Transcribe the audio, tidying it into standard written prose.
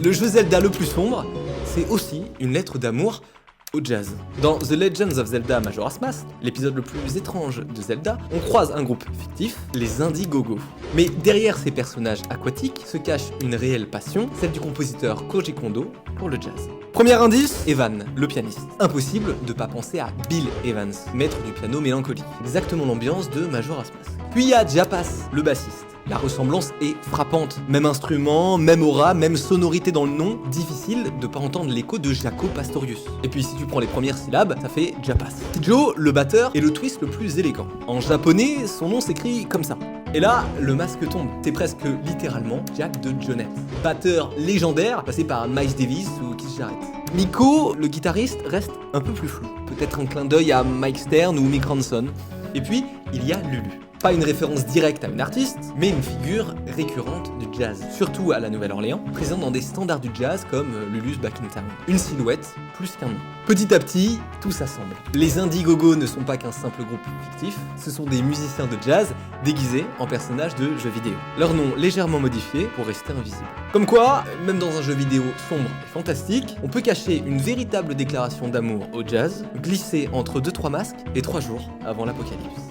Le jeu Zelda le plus sombre, c'est aussi une lettre d'amour au jazz. Dans The Legends of Zelda Majora's Mask, l'épisode le plus étrange de Zelda, on croise un groupe fictif, les Indiegogo. Mais derrière ces personnages aquatiques se cache une réelle passion, celle du compositeur Koji Kondo pour le jazz. Premier indice, Evan, le pianiste. Impossible de pas penser à Bill Evans, maître du piano mélancolique. Exactement l'ambiance de Majora's Mask. Puis il y a Japas, le bassiste. La ressemblance est frappante. Même instrument, même aura, même sonorité dans le nom, difficile de pas entendre l'écho de Jaco Pastorius. Et puis si tu prends les premières syllabes, ça fait Japas. Joe, le batteur, est le twist le plus élégant. En japonais, son nom s'écrit comme ça. Et là, le masque tombe. C'est presque littéralement Jack de Jones. Batteur légendaire, passé par Miles Davis ou Keith Jarrett. Miko, le guitariste, reste un peu plus flou. Peut-être un clin d'œil à Mike Stern ou Mick Ronson. Et puis, il y a Lulu. Pas une référence directe à une artiste, mais une figure récurrente du jazz, surtout à la Nouvelle-Orléans, présente dans des standards du jazz comme Lulu's Back in Town. Une silhouette plus qu'un nom. Petit à petit, tout s'assemble. Les Indiegogo ne sont pas qu'un simple groupe fictif, ce sont des musiciens de jazz déguisés en personnages de jeux vidéo. Leur nom légèrement modifié pour rester invisible. Comme quoi, même dans un jeu vidéo sombre et fantastique, on peut cacher une véritable déclaration d'amour au jazz, glissée entre 2-3 masques et 3 jours avant l'apocalypse.